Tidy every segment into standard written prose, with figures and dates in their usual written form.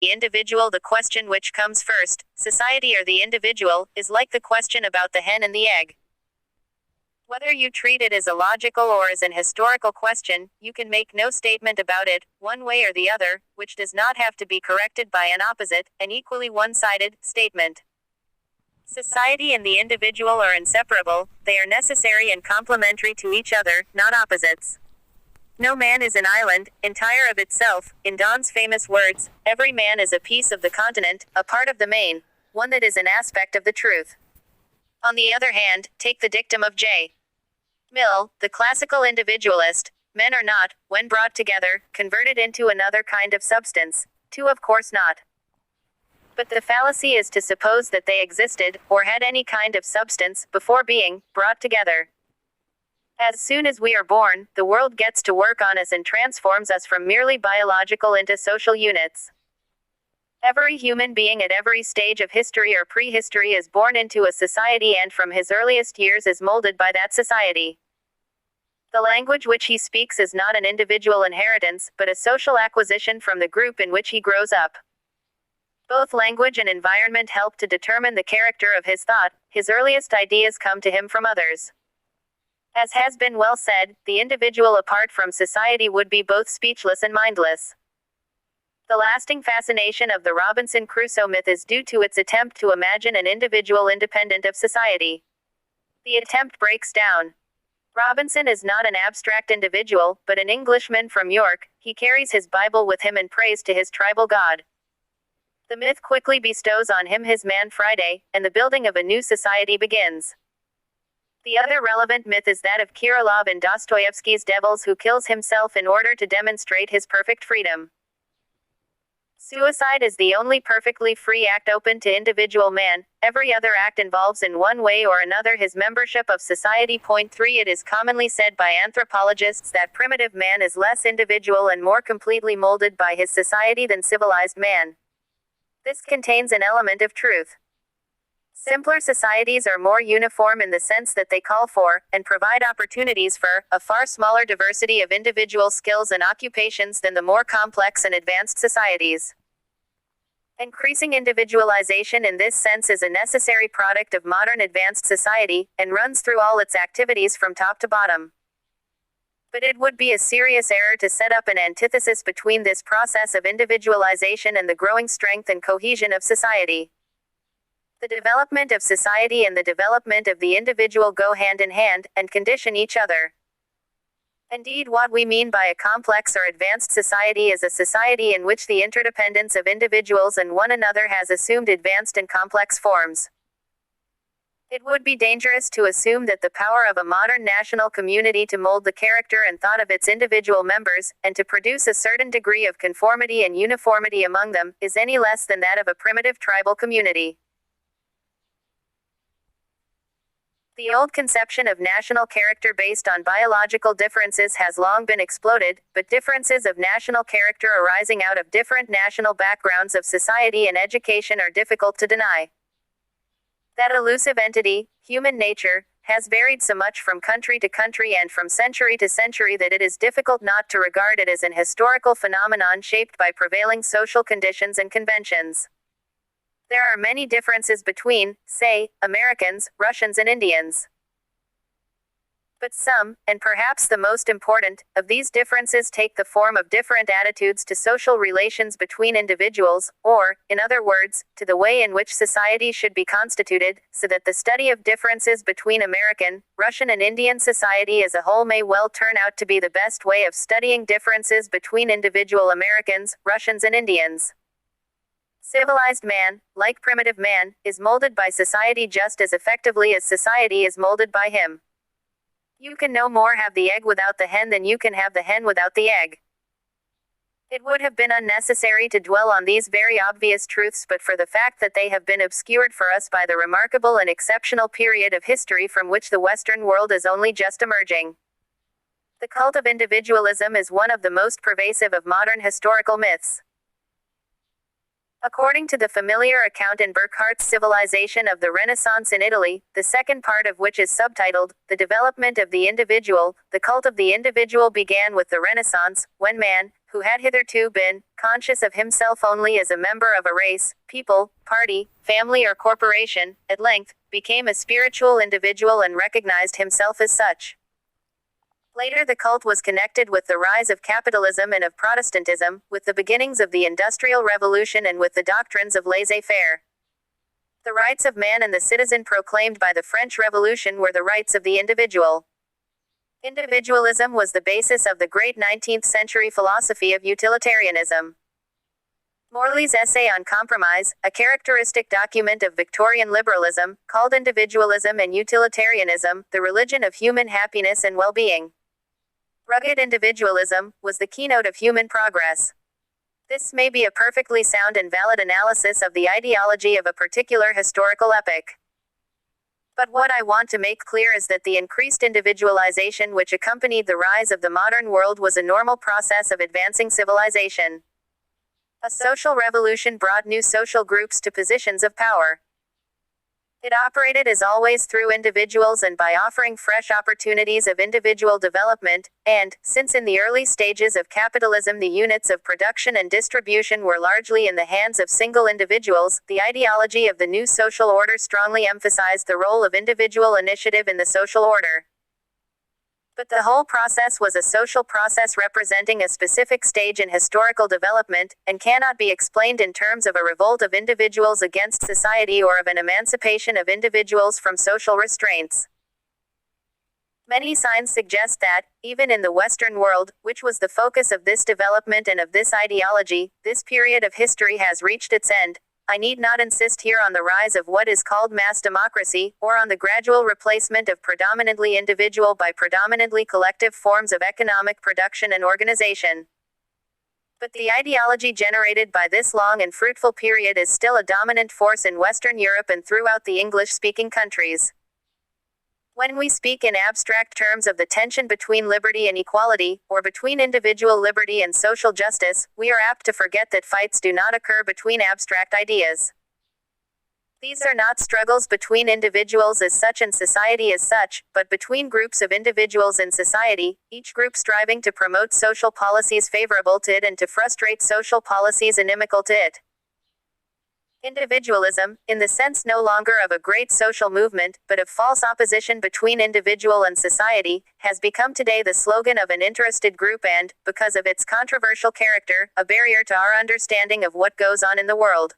the individual. The question which comes first, society or the individual, is like the question about the hen and the egg. Whether you treat it as a logical or as an historical question, you can make no statement about it, one way or the other, which does not have to be corrected by an opposite, and equally one-sided, statement. Society and the individual are inseparable, they are necessary and complementary to each other, not opposites. No man is an island, entire of itself. In Donne's famous words, every man is a piece of the continent, a part of the main, one that is an aspect of the truth. On the other hand, take the dictum of J. Mill, the classical individualist: men are not, when brought together, converted into another kind of substance. Two, of course not. But the fallacy is to suppose that they existed, or had any kind of substance, before being brought together. As soon as we are born, the world gets to work on us and transforms us from merely biological into social units. Every human being at every stage of history or prehistory is born into a society and from his earliest years is molded by that society. The language which he speaks is not an individual inheritance, but a social acquisition from the group in which he grows up. Both language and environment help to determine the character of his thought. His earliest ideas come to him from others. As has been well said, the individual apart from society would be both speechless and mindless. The lasting fascination of the Robinson Crusoe myth is due to its attempt to imagine an individual independent of society. The attempt breaks down. Robinson is not an abstract individual, but an Englishman from York. He carries his Bible with him and prays to his tribal god. The myth quickly bestows on him his man Friday, and the building of a new society begins. The other relevant myth is that of Kirillov in Dostoevsky's Devils, who kills himself in order to demonstrate his perfect freedom. Suicide is the only perfectly free act open to individual man. Every other act involves in one way or another his membership of society. Point 3. It is commonly said by anthropologists that primitive man is less individual and more completely molded by his society than civilized man. This contains an element of truth. Simpler societies are more uniform in the sense that they call for, and provide opportunities for, a far smaller diversity of individual skills and occupations than the more complex and advanced societies. Increasing individualization in this sense is a necessary product of modern advanced society, and runs through all its activities from top to bottom. But it would be a serious error to set up an antithesis between this process of individualization and the growing strength and cohesion of society. The development of society and the development of the individual go hand in hand, and condition each other. Indeed, what we mean by a complex or advanced society is a society in which the interdependence of individuals and one another has assumed advanced and complex forms. It would be dangerous to assume that the power of a modern national community to mold the character and thought of its individual members, and to produce a certain degree of conformity and uniformity among them, is any less than that of a primitive tribal community. The old conception of national character based on biological differences has long been exploded, but differences of national character arising out of different national backgrounds of society and education are difficult to deny. That elusive entity, human nature, has varied so much from country to country and from century to century that it is difficult not to regard it as an historical phenomenon shaped by prevailing social conditions and conventions. There are many differences between, say, Americans, Russians and Indians. But some, and perhaps the most important, of these differences take the form of different attitudes to social relations between individuals, or, in other words, to the way in which society should be constituted, so that the study of differences between American, Russian and Indian society as a whole may well turn out to be the best way of studying differences between individual Americans, Russians and Indians. Civilized man, like primitive man, is molded by society just as effectively as society is molded by him. You can no more have the egg without the hen than you can have the hen without the egg. It would have been unnecessary to dwell on these very obvious truths but for the fact that they have been obscured for us by the remarkable and exceptional period of history from which the Western world is only just emerging. The cult of individualism is one of the most pervasive of modern historical myths. According to the familiar account in Burckhardt's Civilization of the Renaissance in Italy, the second part of which is subtitled, The Development of the Individual, the cult of the individual began with the Renaissance, when man, who had hitherto been conscious of himself only as a member of a race, people, party, family, or corporation, at length became a spiritual individual and recognized himself as such. Later, the cult was connected with the rise of capitalism and of Protestantism, with the beginnings of the Industrial Revolution and with the doctrines of laissez-faire. The rights of man and the citizen proclaimed by the French Revolution were the rights of the individual. Individualism was the basis of the great 19th century philosophy of utilitarianism. Morley's essay on compromise, a characteristic document of Victorian liberalism, called Individualism and Utilitarianism, the religion of human happiness and well-being. Rugged individualism was the keynote of human progress. This may be a perfectly sound and valid analysis of the ideology of a particular historical epoch. But what I want to make clear is that the increased individualization which accompanied the rise of the modern world was a normal process of advancing civilization. A social revolution brought new social groups to positions of power. It operated as always through individuals and by offering fresh opportunities of individual development, and, since in the early stages of capitalism the units of production and distribution were largely in the hands of single individuals, the ideology of the new social order strongly emphasized the role of individual initiative in the social order. But the whole process was a social process representing a specific stage in historical development, and cannot be explained in terms of a revolt of individuals against society or of an emancipation of individuals from social restraints. Many signs suggest that, even in the Western world, which was the focus of this development and of this ideology, this period of history has reached its end. I need not insist here on the rise of what is called mass democracy, or on the gradual replacement of predominantly individual by predominantly collective forms of economic production and organization. But the ideology generated by this long and fruitful period is still a dominant force in Western Europe and throughout the English-speaking countries. When we speak in abstract terms of the tension between liberty and equality, or between individual liberty and social justice, we are apt to forget that fights do not occur between abstract ideas. These are not struggles between individuals as such and society as such, but between groups of individuals in society, each group striving to promote social policies favorable to it and to frustrate social policies inimical to it. Individualism, in the sense no longer of a great social movement, but of false opposition between individual and society, has become today the slogan of an interested group and, because of its controversial character, a barrier to our understanding of what goes on in the world.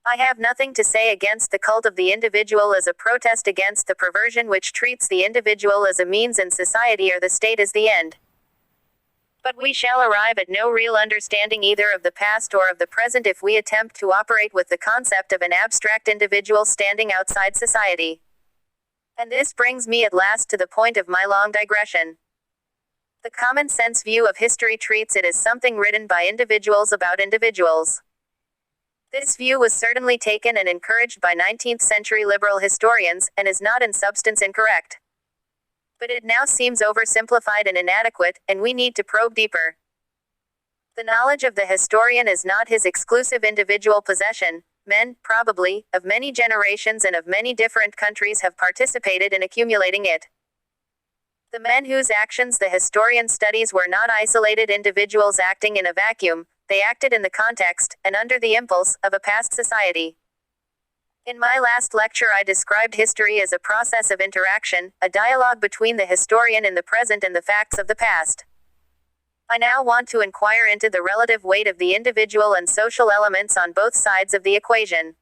I have nothing to say against the cult of the individual as a protest against the perversion which treats the individual as a means and society or the state as the end. But we shall arrive at no real understanding either of the past or of the present if we attempt to operate with the concept of an abstract individual standing outside society. And this brings me at last to the point of my long digression. The common sense view of history treats it as something written by individuals about individuals. This view was certainly taken and encouraged by 19th century liberal historians, and is not in substance incorrect. But it now seems oversimplified and inadequate, and we need to probe deeper. The knowledge of the historian is not his exclusive individual possession. Men, probably, of many generations and of many different countries have participated in accumulating it. The men whose actions the historian studies were not isolated individuals acting in a vacuum, they acted in the context, and under the impulse, of a past society. In my last lecture I described history as a process of interaction, a dialogue between the historian in the present and the facts of the past. I now want to inquire into the relative weight of the individual and social elements on both sides of the equation.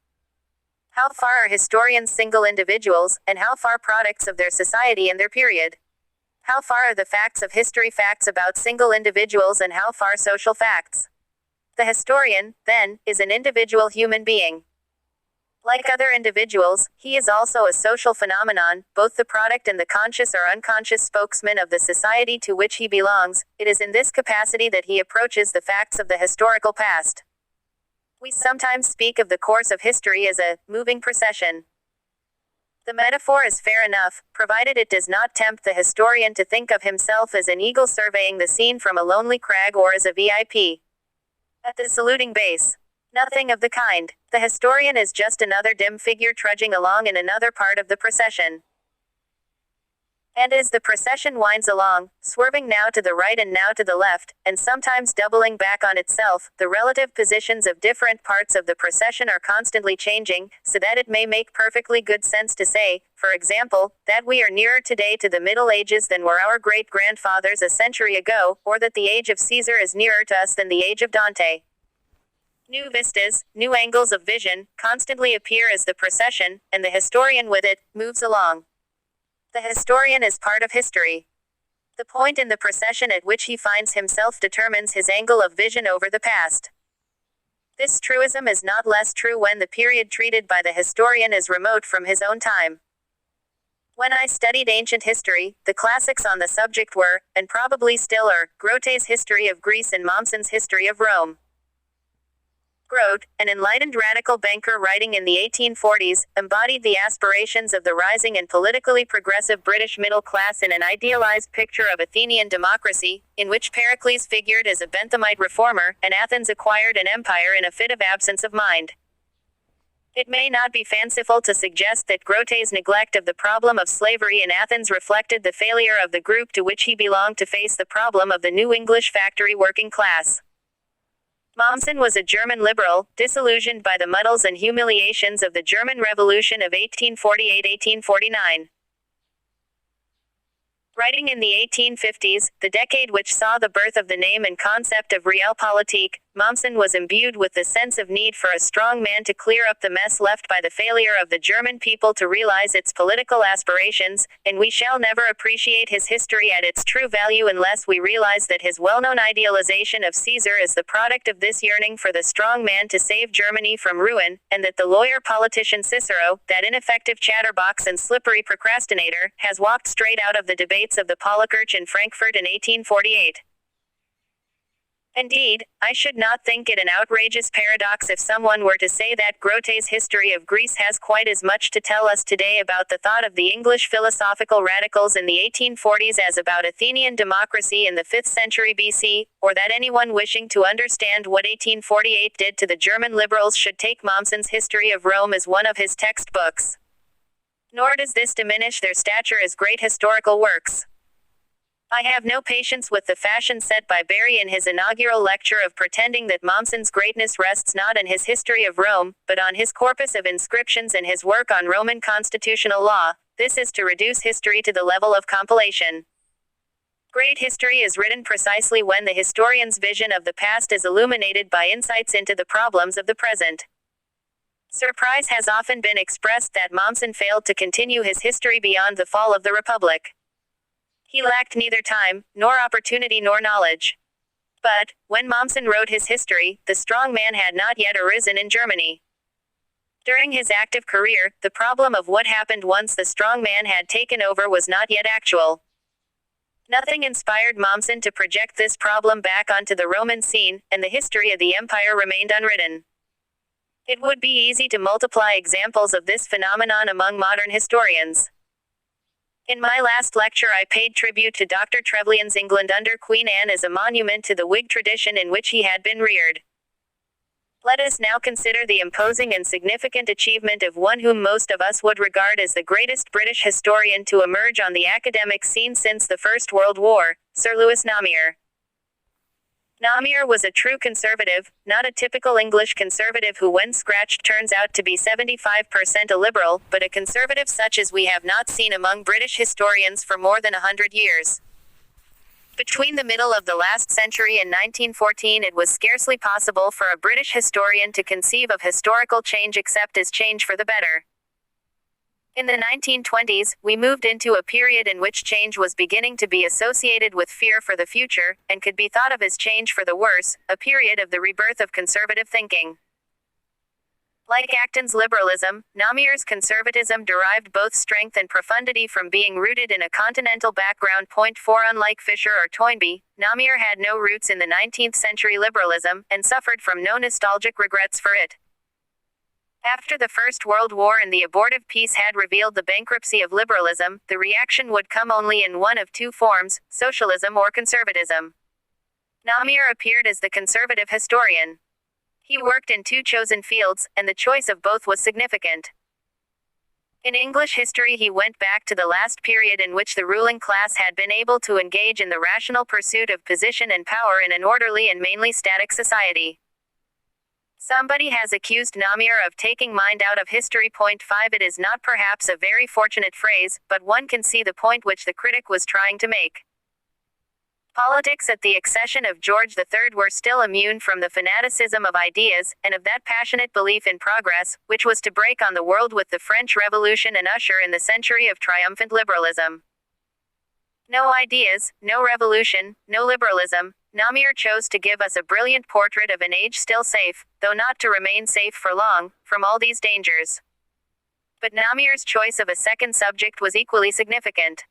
How far are historians single individuals, and how far products of their society and their period? How far are the facts of history facts about single individuals and how far social facts? The historian, then, is an individual human being. Like other individuals, he is also a social phenomenon, both the product and the conscious or unconscious spokesman of the society to which he belongs. It is in this capacity that he approaches the facts of the historical past. We sometimes speak of the course of history as a moving procession. The metaphor is fair enough, provided it does not tempt the historian to think of himself as an eagle surveying the scene from a lonely crag or as a VIP at the saluting base. Nothing of the kind. The historian is just another dim figure trudging along in another part of the procession. And as the procession winds along, swerving now to the right and now to the left, and sometimes doubling back on itself, the relative positions of different parts of the procession are constantly changing, so that it may make perfectly good sense to say, for example, that we are nearer today to the Middle Ages than were our great-grandfathers a century ago, or that the age of Caesar is nearer to us than the age of Dante. New vistas, new angles of vision, constantly appear as the procession, and the historian with it, moves along. The historian is part of history. The point in the procession at which he finds himself determines his angle of vision over the past. This truism is not less true when the period treated by the historian is remote from his own time. When I studied ancient history, the classics on the subject were, and probably still are, Grote's History of Greece and Mommsen's History of Rome. Grote, an enlightened radical banker writing in the 1840s, embodied the aspirations of the rising and politically progressive British middle class in an idealized picture of Athenian democracy, in which Pericles figured as a Benthamite reformer, and Athens acquired an empire in a fit of absence of mind. It may not be fanciful to suggest that Grote's neglect of the problem of slavery in Athens reflected the failure of the group to which he belonged to face the problem of the new English factory working class. Mommsen was a German liberal, disillusioned by the muddles and humiliations of the German Revolution of 1848-1849. Writing in the 1850s, the decade which saw the birth of the name and concept of Realpolitik, Mommsen was imbued with the sense of need for a strong man to clear up the mess left by the failure of the German people to realize its political aspirations, and we shall never appreciate his history at its true value unless we realize that his well-known idealization of Caesar is the product of this yearning for the strong man to save Germany from ruin, and that the lawyer-politician Cicero, that ineffective chatterbox and slippery procrastinator, has walked straight out of the debates of the Politkerch in Frankfurt in 1848. Indeed, I should not think it an outrageous paradox if someone were to say that Grote's History of Greece has quite as much to tell us today about the thought of the English philosophical radicals in the 1840s as about Athenian democracy in the 5th century BC, or that anyone wishing to understand what 1848 did to the German liberals should take Mommsen's History of Rome as one of his textbooks. Nor does this diminish their stature as great historical works. I have no patience with the fashion set by Barry in his inaugural lecture of pretending that Mommsen's greatness rests not on his History of Rome, but on his corpus of inscriptions and his work on Roman constitutional law. This is to reduce history to the level of compilation. Great history is written precisely when the historian's vision of the past is illuminated by insights into the problems of the present. Surprise has often been expressed that Mommsen failed to continue his history beyond the fall of the Republic. He lacked neither time, nor opportunity nor knowledge. But, when Mommsen wrote his history, the strong man had not yet arisen in Germany. During his active career, the problem of what happened once the strong man had taken over was not yet actual. Nothing inspired Mommsen to project this problem back onto the Roman scene, and the history of the empire remained unwritten. It would be easy to multiply examples of this phenomenon among modern historians. In my last lecture I paid tribute to Dr. Trevelyan's England under Queen Anne as a monument to the Whig tradition in which he had been reared. Let us now consider the imposing and significant achievement of one whom most of us would regard as the greatest British historian to emerge on the academic scene since the First World War, Sir Lewis Namier. Namier was a true conservative, not a typical English conservative who when scratched turns out to be 75% a liberal, but a conservative such as we have not seen among British historians for more than 100 years. Between the middle of the last century and 1914 it was scarcely possible for a British historian to conceive of historical change except as change for the better. In the 1920s, we moved into a period in which change was beginning to be associated with fear for the future, and could be thought of as change for the worse, a period of the rebirth of conservative thinking. Like Acton's liberalism, Namier's conservatism derived both strength and profundity from being rooted in a continental background. For unlike Fisher or Toynbee, Namier had no roots in the 19th century liberalism, and suffered from no nostalgic regrets for it. After the First World War and the abortive peace had revealed the bankruptcy of liberalism, the reaction would come only in one of two forms, socialism or conservatism. Namier appeared as the conservative historian. He worked in two chosen fields, and the choice of both was significant. In English history, he went back to the last period in which the ruling class had been able to engage in the rational pursuit of position and power in an orderly and mainly static society. Somebody has accused Namir of taking mind out of history. Point 5. It is not perhaps a very fortunate phrase, but one can see the point which the critic was trying to make. Politics at the accession of George III were still immune from the fanaticism of ideas, and of that passionate belief in progress, which was to break on the world with the French Revolution and usher in the century of triumphant liberalism. No ideas, no revolution, no liberalism. Namir chose to give us a brilliant portrait of an age still safe, though not to remain safe for long, from all these dangers. But Namir's choice of a second subject was equally significant.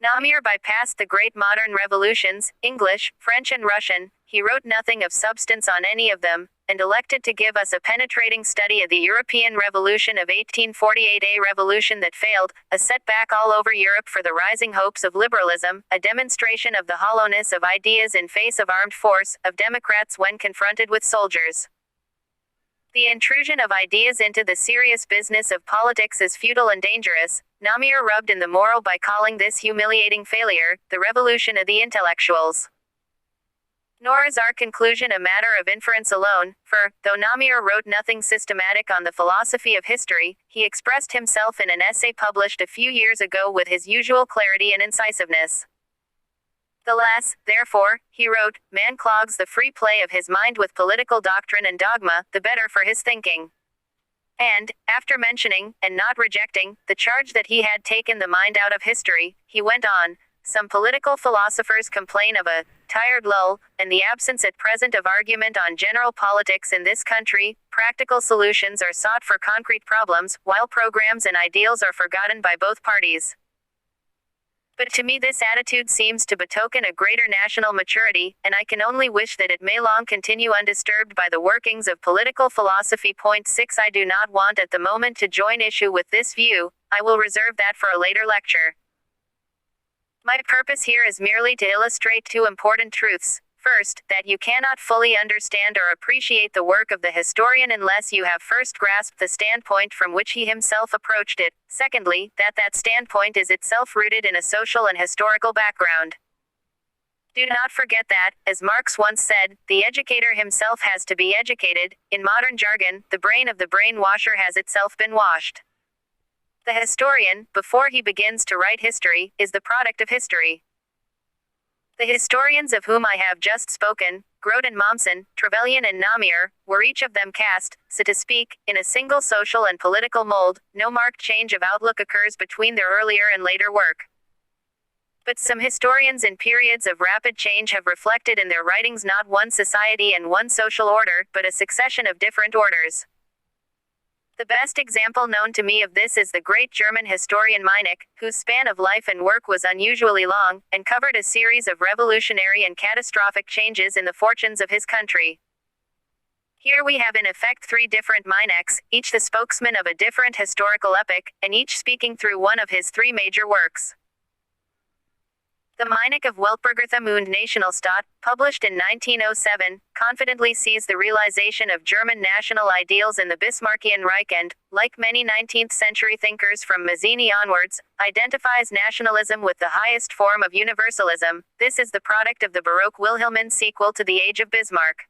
Namir bypassed the great modern revolutions, English, French and Russian. He wrote nothing of substance on any of them, and elected to give us a penetrating study of the European Revolution of 1848, a revolution that failed, a setback all over Europe for the rising hopes of liberalism, a demonstration of the hollowness of ideas in face of armed force, of democrats when confronted with soldiers. The intrusion of ideas into the serious business of politics is futile and dangerous. Namir rubbed in the moral by calling this humiliating failure, the revolution of the intellectuals. Nor is our conclusion a matter of inference alone, for, though Namir wrote nothing systematic on the philosophy of history, he expressed himself in an essay published a few years ago with his usual clarity and incisiveness. The less, therefore, he wrote, man clogs the free play of his mind with political doctrine and dogma, the better for his thinking. And, after mentioning, and not rejecting, the charge that he had taken the mind out of history, he went on, some political philosophers complain of a tired lull, and the absence at present of argument on general politics in this country. Practical solutions are sought for concrete problems, while programs and ideals are forgotten by both parties. But to me this attitude seems to betoken a greater national maturity, and I can only wish that it may long continue undisturbed by the workings of political philosophy. Point 6. I do not want at the moment to join issue with this view. I will reserve that for a later lecture. My purpose here is merely to illustrate two important truths. First, that you cannot fully understand or appreciate the work of the historian unless you have first grasped the standpoint from which he himself approached it. Secondly, that that standpoint is itself rooted in a social and historical background. Do not forget that, as Marx once said, the educator himself has to be educated. In modern jargon, the brain of the brainwasher has itself been washed. The historian, before he begins to write history, is the product of history. The historians of whom I have just spoken, Grote and Mommsen, Trevelyan and Namir, were each of them cast, so to speak, in a single social and political mold. No marked change of outlook occurs between their earlier and later work. But some historians in periods of rapid change have reflected in their writings not one society and one social order, but a succession of different orders. The best example known to me of this is the great German historian Meinecke, whose span of life and work was unusually long, and covered a series of revolutionary and catastrophic changes in the fortunes of his country. Here we have in effect three different Meineckes, each the spokesman of a different historical epoch, and each speaking through one of his three major works. The Meinecke of Weltbürgertum und Nationalstaat, published in 1907, confidently sees the realization of German national ideals in the Bismarckian Reich and, like many 19th-century thinkers from Mazzini onwards, identifies nationalism with the highest form of universalism. This is the product of the Baroque Wilhelmine sequel to the Age of Bismarck.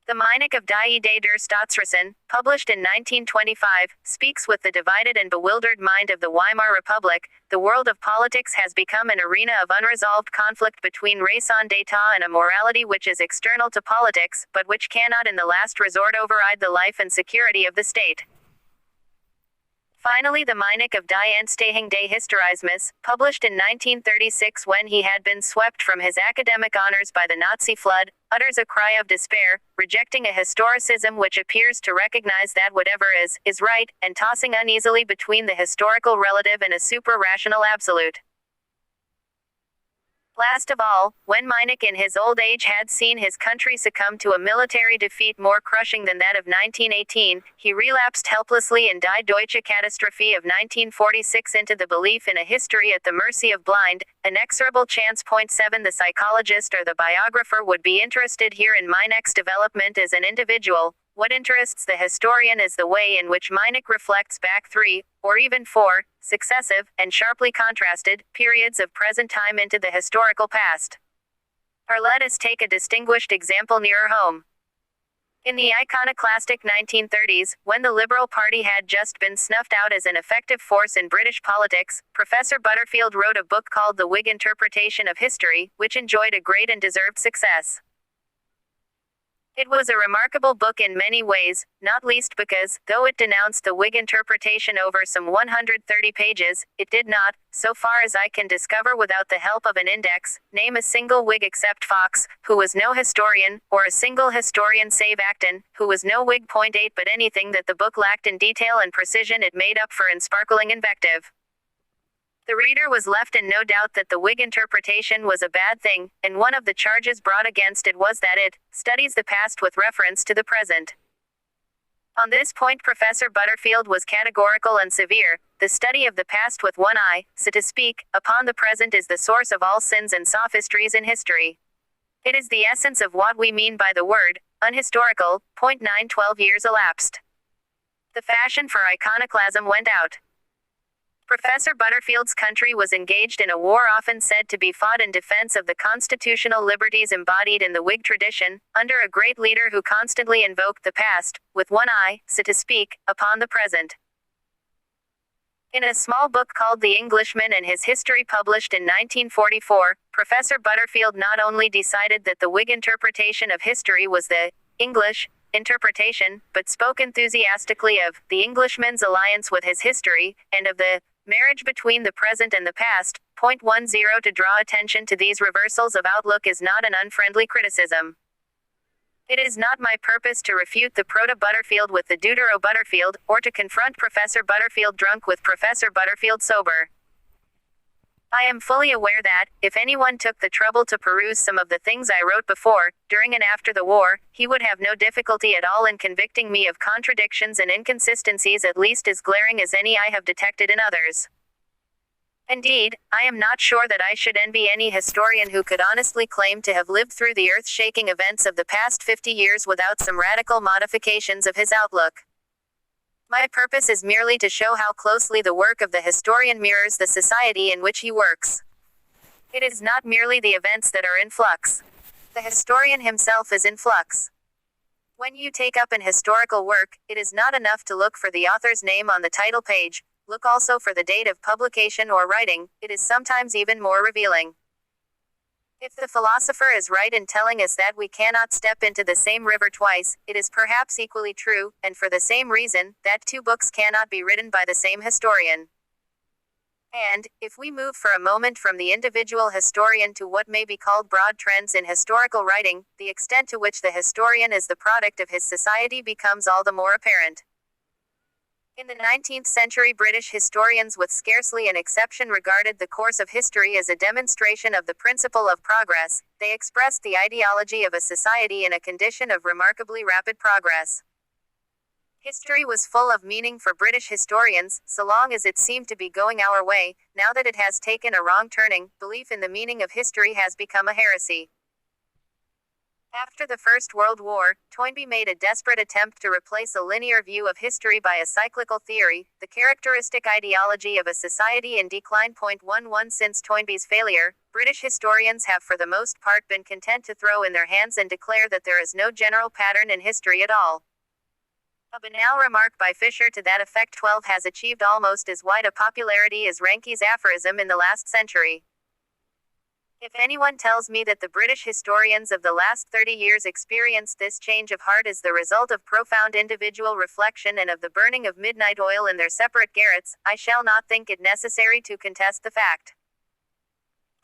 The Meinecke of Die Idee der Staatsräson, published in 1925, speaks with the divided and bewildered mind of the Weimar Republic. The world of politics has become an arena of unresolved conflict between raison d'etat and a morality which is external to politics, but which cannot in the last resort override the life and security of the state. Finally, the Meinecke of Die Entstehung des Historismus, published in 1936 when he had been swept from his academic honors by the Nazi flood, utters a cry of despair, rejecting a historicism which appears to recognize that whatever is right, and tossing uneasily between the historical relative and a super-rational absolute. Last of all, when Meinecke in his old age had seen his country succumb to a military defeat more crushing than that of 1918, he relapsed helplessly in Die Deutsche Katastrophe of 1946 into the belief in a history at the mercy of blind, inexorable chance. Point 7. The psychologist or the biographer would be interested here in Meinek's development as an individual. What interests the historian is the way in which Meinek reflects back 3, or even 4, successive, and sharply contrasted, periods of present time into the historical past. Or let us take a distinguished example nearer home. In the iconoclastic 1930s, when the Liberal Party had just been snuffed out as an effective force in British politics, Professor Butterfield wrote a book called The Whig Interpretation of History, which enjoyed a great and deserved success. It was a remarkable book in many ways, not least because, though it denounced the Whig interpretation over some 130 pages, it did not, so far as I can discover without the help of an index, name a single Whig except Fox, who was no historian, or a single historian save Acton, who was no Whig. Point 8. But anything that the book lacked in detail and precision it made up for in sparkling invective. The reader was left in no doubt that the Whig interpretation was a bad thing, and one of the charges brought against it was that it studies the past with reference to the present. On this point Professor Butterfield was categorical and severe. The study of the past with one eye, so to speak, upon the present is the source of all sins and sophistries in history. It is the essence of what we mean by the word unhistorical. Point 9. 12 years elapsed. The fashion for iconoclasm went out. Professor Butterfield's country was engaged in a war often said to be fought in defense of the constitutional liberties embodied in the Whig tradition, under a great leader who constantly invoked the past, with one eye, so to speak, upon the present. In a small book called The Englishman and His History published in 1944, Professor Butterfield not only decided that the Whig interpretation of history was the English interpretation, but spoke enthusiastically of the Englishman's alliance with his history, and of the marriage between the present and the past. Point 10. To draw attention to these reversals of outlook is not an unfriendly criticism. It is not my purpose to refute the proto-Butterfield with the deutero-Butterfield, or to confront Professor Butterfield drunk with Professor Butterfield sober. I am fully aware that, if anyone took the trouble to peruse some of the things I wrote before, during and after the war, he would have no difficulty at all in convicting me of contradictions and inconsistencies at least as glaring as any I have detected in others. Indeed, I am not sure that I should envy any historian who could honestly claim to have lived through the earth-shaking events of the past 50 years without some radical modifications of his outlook. My purpose is merely to show how closely the work of the historian mirrors the society in which he works. It is not merely the events that are in flux. The historian himself is in flux. When you take up an historical work, it is not enough to look for the author's name on the title page. Look also for the date of publication or writing. It is sometimes even more revealing. If the philosopher is right in telling us that we cannot step into the same river twice, it is perhaps equally true, and for the same reason, that two books cannot be written by the same historian. And, if we move for a moment from the individual historian to what may be called broad trends in historical writing, the extent to which the historian is the product of his society becomes all the more apparent. In the 19th century, British historians with scarcely an exception regarded the course of history as a demonstration of the principle of progress. They expressed the ideology of a society in a condition of remarkably rapid progress. History was full of meaning for British historians, so long as it seemed to be going our way. Now that it has taken a wrong turning, belief in the meaning of history has become a heresy. After the First World War, Toynbee made a desperate attempt to replace a linear view of history by a cyclical theory, the characteristic ideology of a society in decline. 11. Since Toynbee's failure, British historians have for the most part been content to throw in their hands and declare that there is no general pattern in history at all. A banal remark by Fisher to that effect 12 has achieved almost as wide a popularity as Ranke's aphorism in the last century. If anyone tells me that the British historians of the last 30 years experienced this change of heart as the result of profound individual reflection and of the burning of midnight oil in their separate garrets, I shall not think it necessary to contest the fact.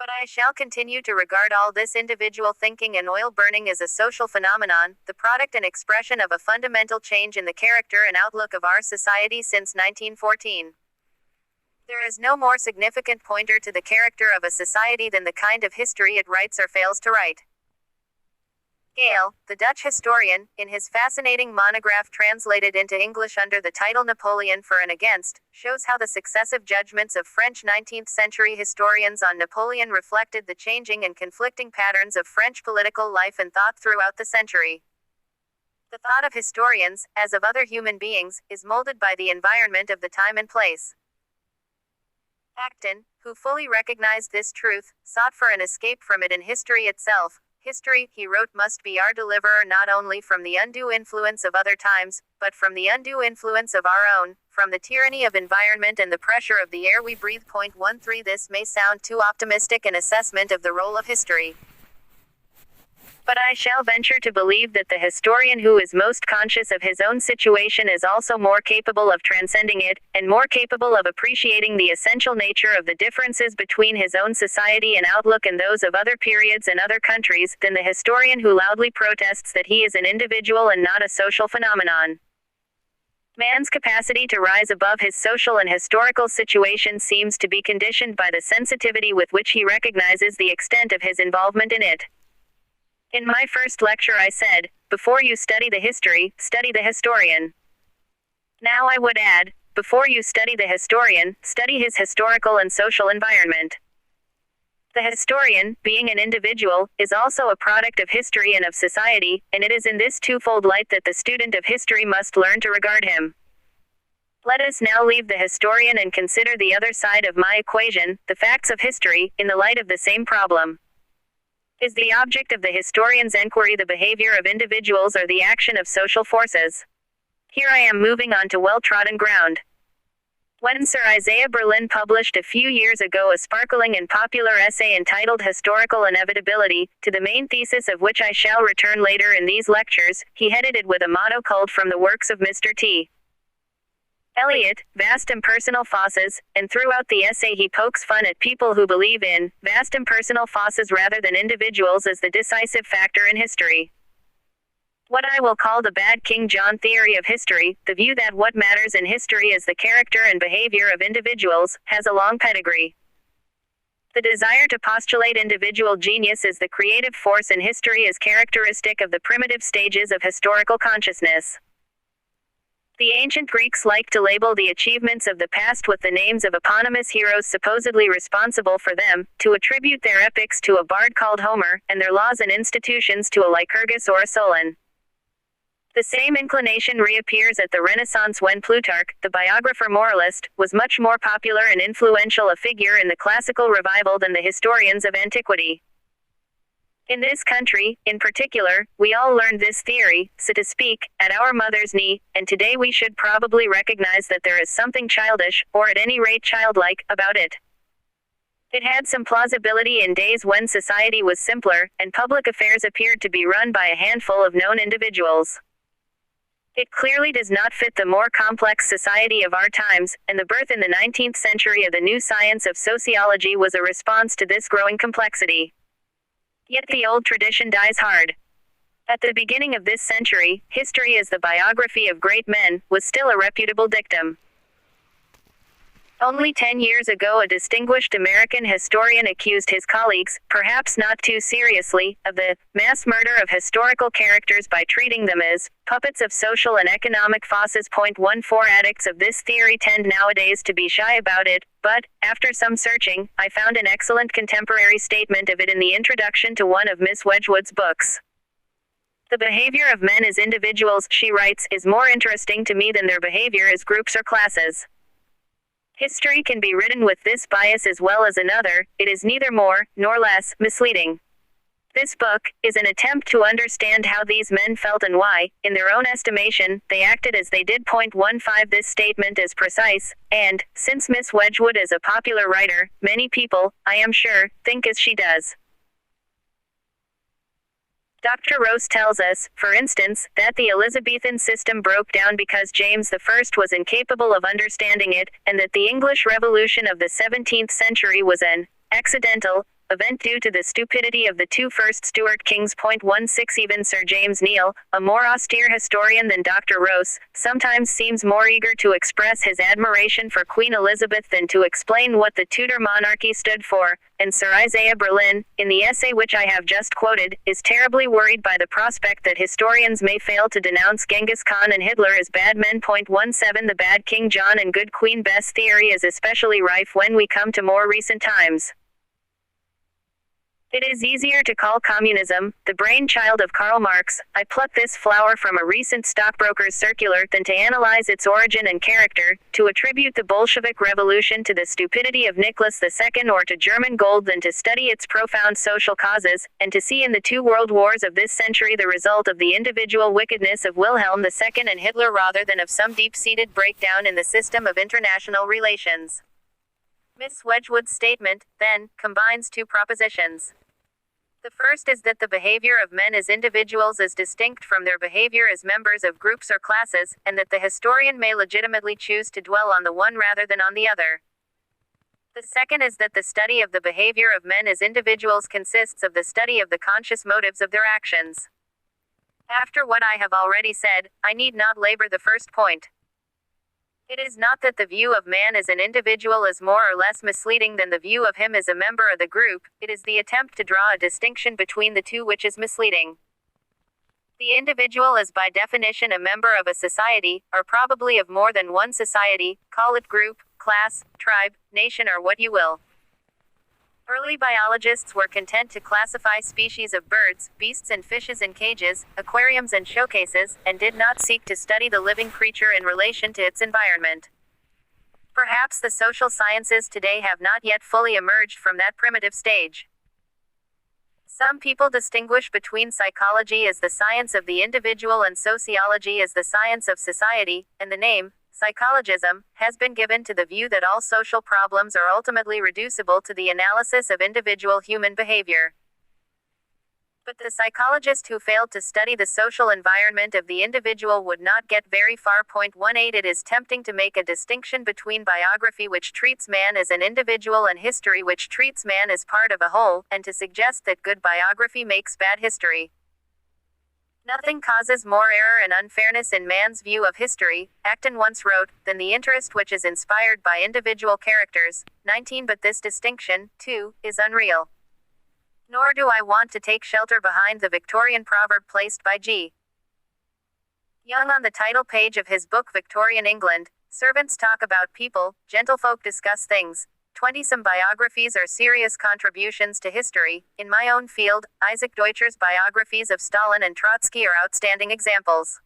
But I shall continue to regard all this individual thinking and oil burning as a social phenomenon, the product and expression of a fundamental change in the character and outlook of our society since 1914. There is no more significant pointer to the character of a society than the kind of history it writes or fails to write. Gale, the Dutch historian, in his fascinating monograph translated into English under the title Napoleon for and Against, shows how the successive judgments of French 19th-century historians on Napoleon reflected the changing and conflicting patterns of French political life and thought throughout the century. The thought of historians, as of other human beings, is molded by the environment of the time and place. Acton, who fully recognized this truth, sought for an escape from it in history itself. History, he wrote, must be our deliverer not only from the undue influence of other times, but from the undue influence of our own, from the tyranny of environment and the pressure of the air we breathe. 13 This may sound too optimistic an assessment of the role of history. But I shall venture to believe that the historian who is most conscious of his own situation is also more capable of transcending it, and more capable of appreciating the essential nature of the differences between his own society and outlook and those of other periods and other countries, than the historian who loudly protests that he is an individual and not a social phenomenon. Man's capacity to rise above his social and historical situation seems to be conditioned by the sensitivity with which he recognizes the extent of his involvement in it. In my first lecture I said, before you study the history, study the historian. Now I would add, before you study the historian, study his historical and social environment. The historian, being an individual, is also a product of history and of society, and it is in this twofold light that the student of history must learn to regard him. Let us now leave the historian and consider the other side of my equation, the facts of history, in the light of the same problem. Is the object of the historian's enquiry the behavior of individuals or the action of social forces? Here I am moving on to well-trodden ground. When Sir Isaiah Berlin published a few years ago a sparkling and popular essay entitled Historical Inevitability, to the main thesis of which I shall return later in these lectures, he headed it with a motto culled from the works of Mr. T. Eliot, vast impersonal forces, and throughout the essay he pokes fun at people who believe in vast impersonal forces rather than individuals as the decisive factor in history. What I will call the bad King John theory of history, the view that what matters in history is the character and behavior of individuals, has a long pedigree. The desire to postulate individual genius as the creative force in history is characteristic of the primitive stages of historical consciousness. The ancient Greeks liked to label the achievements of the past with the names of eponymous heroes supposedly responsible for them, to attribute their epics to a bard called Homer, and their laws and institutions to a Lycurgus or a Solon. The same inclination reappears at the Renaissance when Plutarch, the biographer moralist, was much more popular and influential a figure in the classical revival than the historians of antiquity. In this country, in particular, we all learned this theory, so to speak, at our mother's knee, and today we should probably recognize that there is something childish, or at any rate childlike, about it. It had some plausibility in days when society was simpler, and public affairs appeared to be run by a handful of known individuals. It clearly does not fit the more complex society of our times, and the birth in the 19th century of the new science of sociology was a response to this growing complexity. Yet the old tradition dies hard. At the beginning of this century, history as the biography of great men was still a reputable dictum. Only 10 years ago a distinguished American historian accused his colleagues, perhaps not too seriously, of the mass murder of historical characters by treating them as puppets of social and economic forces. 14 Addicts of this theory tend nowadays to be shy about it, but, after some searching, I found an excellent contemporary statement of it in the introduction to one of Miss Wedgwood's books. The behavior of men as individuals, she writes, is more interesting to me than their behavior as groups or classes. History can be written with this bias as well as another, it is neither more, nor less, misleading. This book is an attempt to understand how these men felt and why, in their own estimation, they acted as they did. 15 This statement is precise, and, since Miss Wedgwood is a popular writer, many people, I am sure, think as she does. Dr. Rose tells us, for instance, that the Elizabethan system broke down because James I was incapable of understanding it, and that the English Revolution of the 17th century was an accidental event due to the stupidity of the two first Stuart kings. 16 Even Sir James Neal, a more austere historian than Dr. Rose, sometimes seems more eager to express his admiration for Queen Elizabeth than to explain what the Tudor monarchy stood for, and Sir Isaiah Berlin, in the essay which I have just quoted, is terribly worried by the prospect that historians may fail to denounce Genghis Khan and Hitler as bad men. 17 The bad King John and good Queen Bess theory is especially rife when we come to more recent times. It is easier to call communism, the brainchild of Karl Marx, I pluck this flower from a recent stockbroker's circular, than to analyze its origin and character, to attribute the Bolshevik Revolution to the stupidity of Nicholas II or to German gold than to study its profound social causes, and to see in the two world wars of this century the result of the individual wickedness of Wilhelm II and Hitler rather than of some deep-seated breakdown in the system of international relations. Miss Wedgwood's statement, then, combines two propositions. The first is that the behavior of men as individuals is distinct from their behavior as members of groups or classes, and that the historian may legitimately choose to dwell on the one rather than on the other. The second is that the study of the behavior of men as individuals consists of the study of the conscious motives of their actions. After what I have already said, I need not labor the first point. It is not that the view of man as an individual is more or less misleading than the view of him as a member of the group, it is the attempt to draw a distinction between the two which is misleading. The individual is by definition a member of a society, or probably of more than one society, call it group, class, tribe, nation or what you will. Early biologists were content to classify species of birds, beasts and fishes in cages, aquariums and showcases, and did not seek to study the living creature in relation to its environment. Perhaps the social sciences today have not yet fully emerged from that primitive stage. Some people distinguish between psychology as the science of the individual and sociology as the science of society, and the name, psychologism, has been given to the view that all social problems are ultimately reducible to the analysis of individual human behavior. But the psychologist who failed to study the social environment of the individual would not get very far. 18 It is tempting to make a distinction between biography which treats man as an individual and history which treats man as part of a whole, and to suggest that good biography makes bad history. Nothing causes more error and unfairness in man's view of history, Acton once wrote, than the interest which is inspired by individual characters. 19 But this distinction, too, is unreal. Nor do I want to take shelter behind the Victorian proverb placed by G. Young on the title page of his book Victorian England, servants talk about people, gentlefolk discuss things. 20 Some biographies are serious contributions to history. In my own field, Isaac Deutscher's biographies of Stalin and Trotsky are outstanding examples.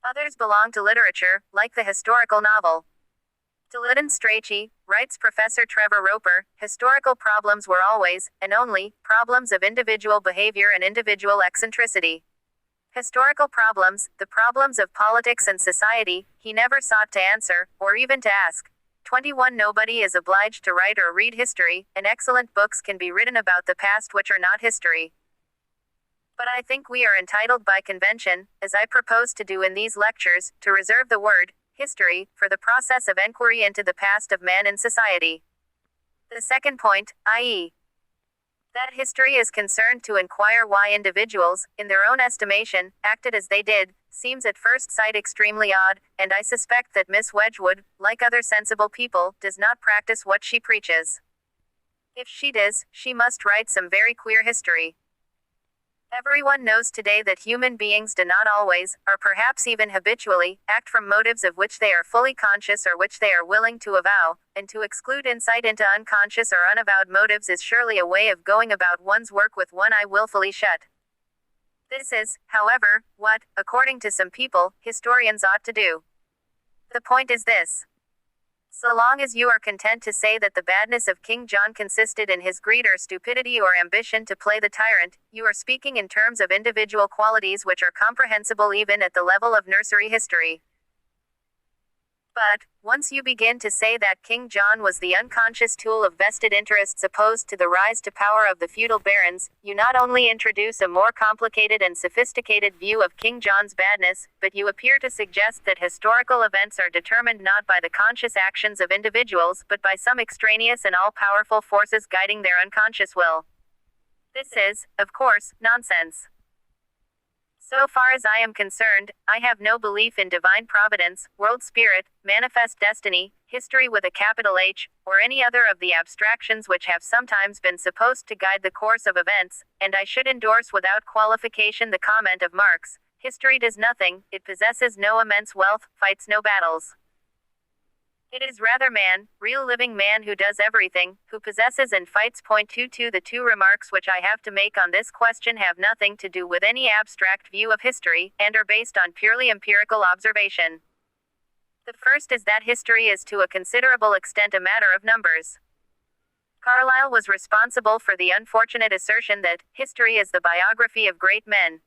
Others belong to literature, like the historical novel. To Lytton Strachey, writes Professor Trevor Roper, historical problems were always, and only, problems of individual behavior and individual eccentricity. Historical problems, the problems of politics and society, he never sought to answer, or even to ask. 21 Nobody is obliged to write or read history, and excellent books can be written about the past which are not history. But I think we are entitled by convention, as I propose to do in these lectures, to reserve the word, history, for the process of enquiry into the past of man in society. The second point, i.e., that history is concerned to inquire why individuals, in their own estimation, acted as they did, seems at first sight extremely odd, and I suspect that Miss Wedgwood, like other sensible people, does not practice what she preaches. If she does, she must write some very queer history. Everyone knows today that human beings do not always, or perhaps even habitually, act from motives of which they are fully conscious or which they are willing to avow, and to exclude insight into unconscious or unavowed motives is surely a way of going about one's work with one eye willfully shut. This is, however, what, according to some people, historians ought to do. The point is this. So long as you are content to say that the badness of King John consisted in his greed or stupidity or ambition to play the tyrant, you are speaking in terms of individual qualities which are comprehensible even at the level of nursery history. But, once you begin to say that King John was the unconscious tool of vested interests opposed to the rise to power of the feudal barons, you not only introduce a more complicated and sophisticated view of King John's badness, but you appear to suggest that historical events are determined not by the conscious actions of individuals but by some extraneous and all-powerful forces guiding their unconscious will. This is, of course, nonsense. So far as I am concerned, I have no belief in divine providence, world spirit, manifest destiny, history with a capital H, or any other of the abstractions which have sometimes been supposed to guide the course of events, and I should endorse without qualification the comment of Marx, history does nothing, it possesses no immense wealth, fights no battles. It is rather man, real living man who does everything, who possesses and fights. 22 The two remarks which I have to make on this question have nothing to do with any abstract view of history, and are based on purely empirical observation. The first is that history is to a considerable extent a matter of numbers. Carlyle was responsible for the unfortunate assertion that history is the biography of great men.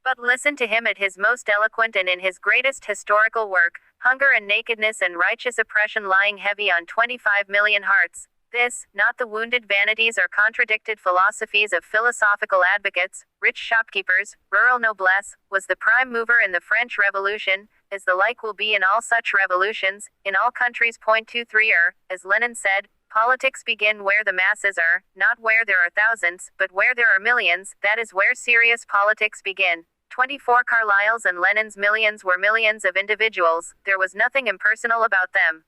But listen to him at his most eloquent and in his greatest historical work, Hunger and Nakedness and Righteous Oppression lying heavy on 25 million hearts. This, not the wounded vanities or contradicted philosophies of philosophical advocates, rich shopkeepers, rural noblesse, was the prime mover in the French Revolution, as the like will be in all such revolutions, in all countries. 23 As Lenin said, politics begin where the masses are, not where there are thousands, but where there are millions, that is where serious politics begin. 24 Carlyle's and Lenin's millions were millions of individuals, there was nothing impersonal about them.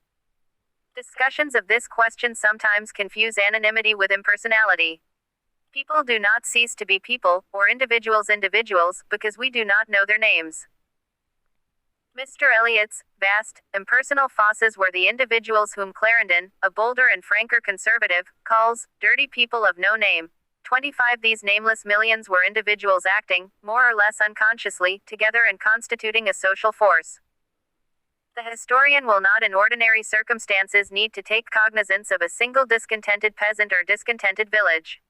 Discussions of this question sometimes confuse anonymity with impersonality. People do not cease to be people, or individuals, because we do not know their names. Mr. Eliot's vast, impersonal fosses were the individuals whom Clarendon, a bolder and franker conservative, calls dirty people of no name. 25 These nameless millions were individuals acting, more or less unconsciously, together and constituting a social force. The historian will not in ordinary circumstances need to take cognizance of a single discontented peasant or discontented village.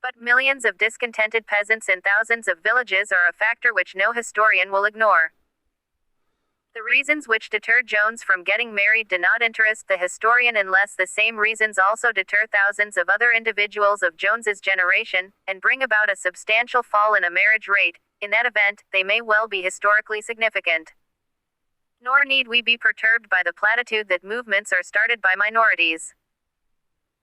But millions of discontented peasants in thousands of villages are a factor which no historian will ignore. The reasons which deterred Jones from getting married do not interest the historian unless the same reasons also deter thousands of other individuals of Jones's generation, and bring about a substantial fall in a marriage rate. In that event, they may well be historically significant. Nor need we be perturbed by the platitude that movements are started by minorities.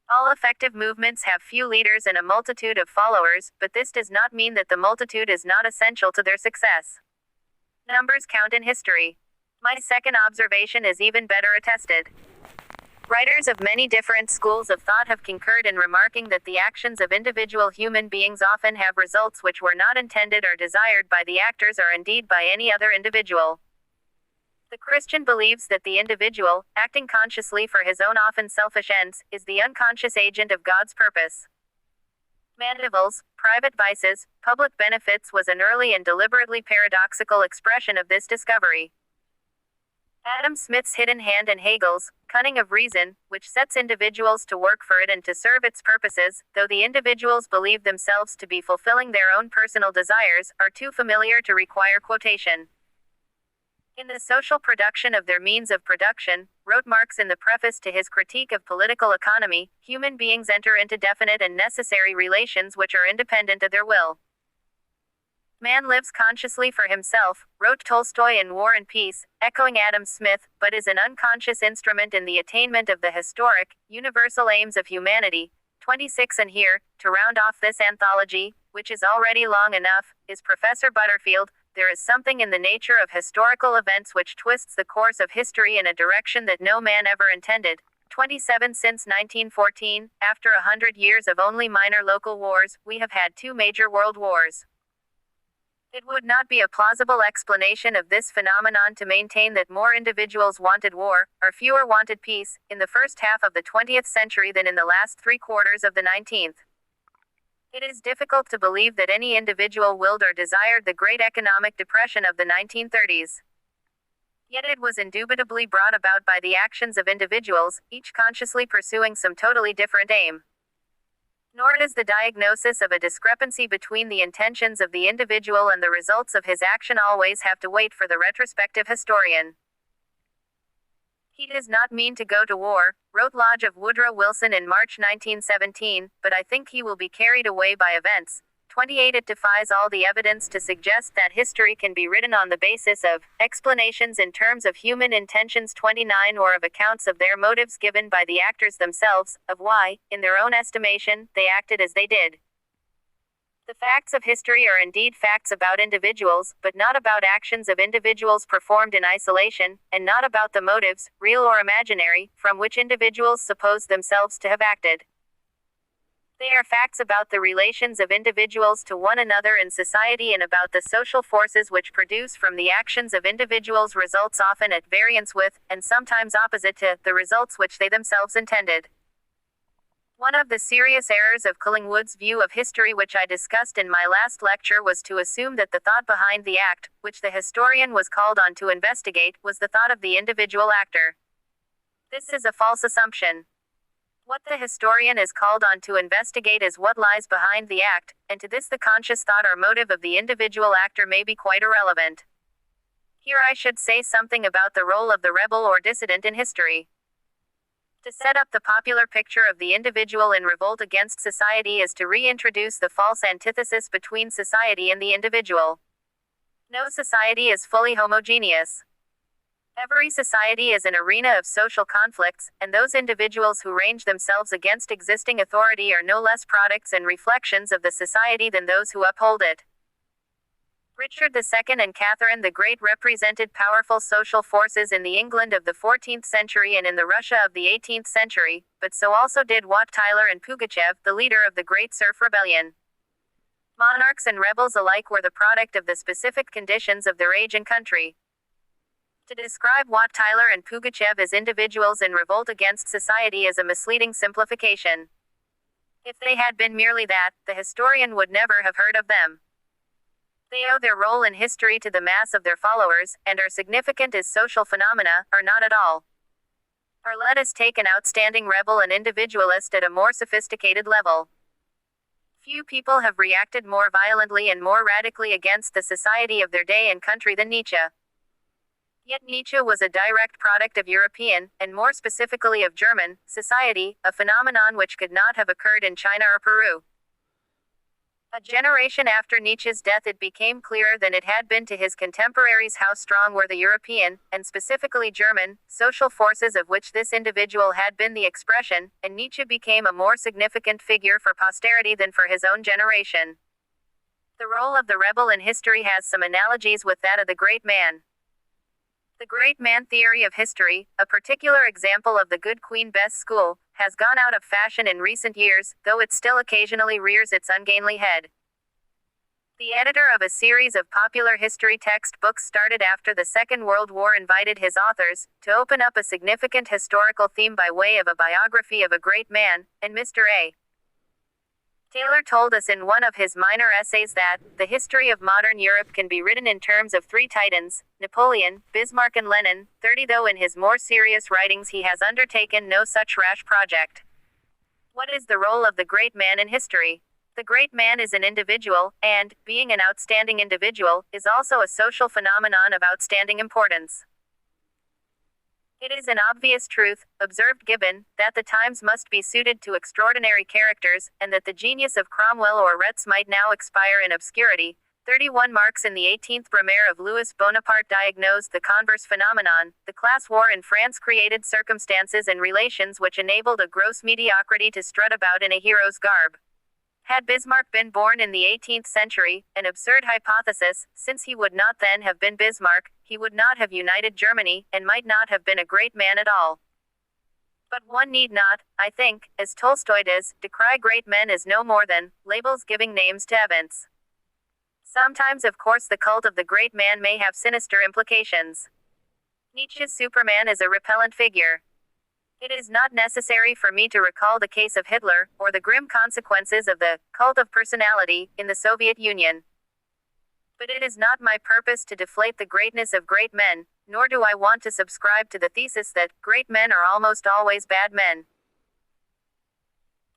All effective movements have few leaders and a multitude of followers, but this does not mean that the multitude is not essential to their success. Numbers count in history. My second observation is even better attested. Writers of many different schools of thought have concurred in remarking that the actions of individual human beings often have results which were not intended or desired by the actors or indeed by any other individual. The Christian believes that the individual, acting consciously for his own often selfish ends, is the unconscious agent of God's purpose. Mandeville's private vices, public benefits was an early and deliberately paradoxical expression of this discovery. Adam Smith's hidden hand and Hegel's cunning of reason, which sets individuals to work for it and to serve its purposes, though the individuals believe themselves to be fulfilling their own personal desires, are too familiar to require quotation. In the social production of their means of production, wrote Marx in the preface to his Critique of Political Economy, human beings enter into definite and necessary relations which are independent of their will. Man lives consciously for himself, wrote Tolstoy in War and Peace, echoing Adam Smith, but is an unconscious instrument in the attainment of the historic, universal aims of humanity. 26 And here, to round off this anthology, which is already long enough, is Professor Butterfield. There is something in the nature of historical events which twists the course of history in a direction that no man ever intended. 27 Since 1914, after 100 years of only minor local wars, we have had 2 major world wars. It would not be a plausible explanation of this phenomenon to maintain that more individuals wanted war, or fewer wanted peace, in the first half of the 20th century than in the last 3/4 of the 19th. It is difficult to believe that any individual willed or desired the great economic depression of the 1930s. Yet it was indubitably brought about by the actions of individuals, each consciously pursuing some totally different aim. Nor does the diagnosis of a discrepancy between the intentions of the individual and the results of his action always have to wait for the retrospective historian. He does not mean to go to war, wrote Lodge of Woodrow Wilson in March 1917, but I think he will be carried away by events. 28 It defies all the evidence to suggest that history can be written on the basis of explanations in terms of human intentions. 29 Or of accounts of their motives given by the actors themselves, of why, in their own estimation, they acted as they did. The facts of history are indeed facts about individuals, but not about actions of individuals performed in isolation, and not about the motives, real or imaginary, from which individuals suppose themselves to have acted. They are facts about the relations of individuals to one another in society and about the social forces which produce from the actions of individuals results often at variance with, and sometimes opposite to, the results which they themselves intended. One of the serious errors of Collingwood's view of history which I discussed in my last lecture was to assume that the thought behind the act, which the historian was called on to investigate, was the thought of the individual actor. This is a false assumption. What the historian is called on to investigate is what lies behind the act, and to this the conscious thought or motive of the individual actor may be quite irrelevant. Here I should say something about the role of the rebel or dissident in history. To set up the popular picture of the individual in revolt against society is to reintroduce the false antithesis between society and the individual. No society is fully homogeneous. Every society is an arena of social conflicts, and those individuals who range themselves against existing authority are no less products and reflections of the society than those who uphold it. Richard II and Catherine the Great represented powerful social forces in the England of the 14th century and in the Russia of the 18th century, but so also did Wat Tyler and Pugachev, the leader of the Great Serf Rebellion. Monarchs and rebels alike were the product of the specific conditions of their age and country. To describe Wat Tyler and Pugachev as individuals in revolt against society is a misleading simplification. If they had been merely that, the historian would never have heard of them. They owe their role in history to the mass of their followers, and are significant as social phenomena, or not at all. Or let us take an outstanding rebel and individualist at a more sophisticated level. Few people have reacted more violently and more radically against the society of their day and country than Nietzsche. Yet Nietzsche was a direct product of European, and more specifically of German, society, a phenomenon which could not have occurred in China or Peru. A generation after Nietzsche's death it became clearer than it had been to his contemporaries how strong were the European, and specifically German, social forces of which this individual had been the expression, and Nietzsche became a more significant figure for posterity than for his own generation. The role of the rebel in history has some analogies with that of the great man. The great man theory of history, a particular example of the good Queen Bess school, has gone out of fashion in recent years, though it still occasionally rears its ungainly head. The editor of a series of popular history textbooks started after the Second World War invited his authors to open up a significant historical theme by way of a biography of a great man, and Mr. A. Taylor told us in one of his minor essays that the history of modern Europe can be written in terms of three titans, Napoleon, Bismarck and Lenin. 30 Though in his more serious writings he has undertaken no such rash project. What is the role of the great man in history? The great man is an individual, and, being an outstanding individual, is also a social phenomenon of outstanding importance. It is an obvious truth, observed Gibbon, that the times must be suited to extraordinary characters, and that the genius of Cromwell or Retz might now expire in obscurity. 31 Marx in the 18th Brumaire of Louis Bonaparte diagnosed the converse phenomenon. The class war in France created circumstances and relations which enabled a gross mediocrity to strut about in a hero's garb. Had Bismarck been born in the 18th century, an absurd hypothesis, since he would not then have been Bismarck, he would not have united Germany, and might not have been a great man at all. But one need not, I think, as Tolstoy does, decry great men as no more than labels giving names to events. Sometimes of course the cult of the great man may have sinister implications. Nietzsche's Superman is a repellent figure. It is not necessary for me to recall the case of Hitler, or the grim consequences of the cult of personality in the Soviet Union. But it is not my purpose to deflate the greatness of great men, nor do I want to subscribe to the thesis that great men are almost always bad men.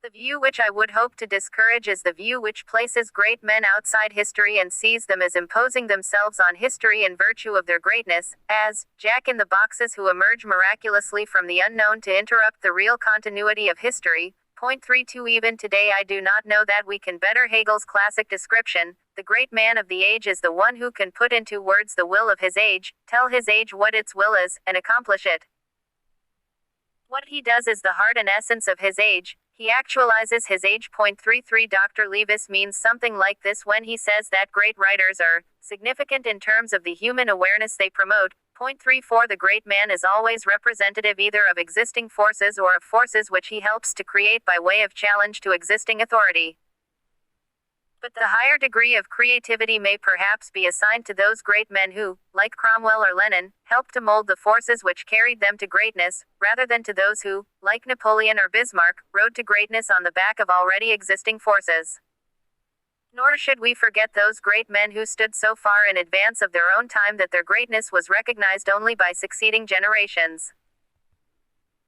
The view which I would hope to discourage is the view which places great men outside history and sees them as imposing themselves on history in virtue of their greatness, as Jack in the Boxes who emerge miraculously from the unknown to interrupt the real continuity of history. Point 32 Even today I do not know that we can better Hegel's classic description. The great man of the age is the one who can put into words the will of his age, tell his age what its will is, and accomplish it. What he does is the heart and essence of his age. He actualizes his age. Point 33 Dr. Leavis means something like this when he says that great writers are significant in terms of the human awareness they promote. Point 34 The great man is always representative either of existing forces or of forces which he helps to create by way of challenge to existing authority. But the higher degree of creativity may perhaps be assigned to those great men who, like Cromwell or Lenin, helped to mold the forces which carried them to greatness, rather than to those who, like Napoleon or Bismarck, rode to greatness on the back of already existing forces. Nor should we forget those great men who stood so far in advance of their own time that their greatness was recognized only by succeeding generations.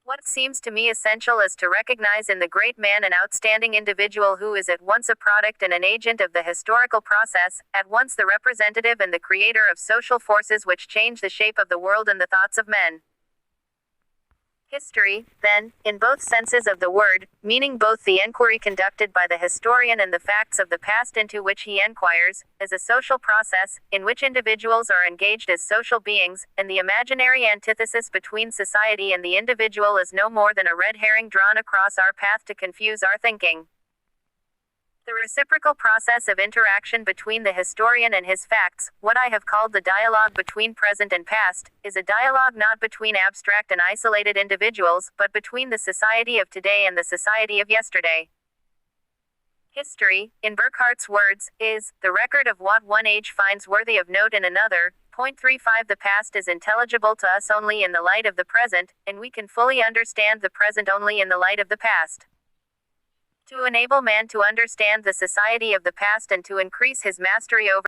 What seems to me essential is to recognize in the great man an outstanding individual who is at once a product and an agent of the historical process, at once the representative and the creator of social forces which change the shape of the world and the thoughts of men. History, then, in both senses of the word, meaning both the enquiry conducted by the historian and the facts of the past into which he enquires, is a social process, in which individuals are engaged as social beings, and the imaginary antithesis between society and the individual is no more than a red herring drawn across our path to confuse our thinking. The reciprocal process of interaction between the historian and his facts, what I have called the dialogue between present and past, is a dialogue not between abstract and isolated individuals, but between the society of today and the society of yesterday. History, in Burckhardt's words, is the record of what one age finds worthy of note in another. Point 35 The past is intelligible to us only in the light of the present, and we can fully understand the present only in the light of the past. To enable man to understand the society of the past and to increase his mastery over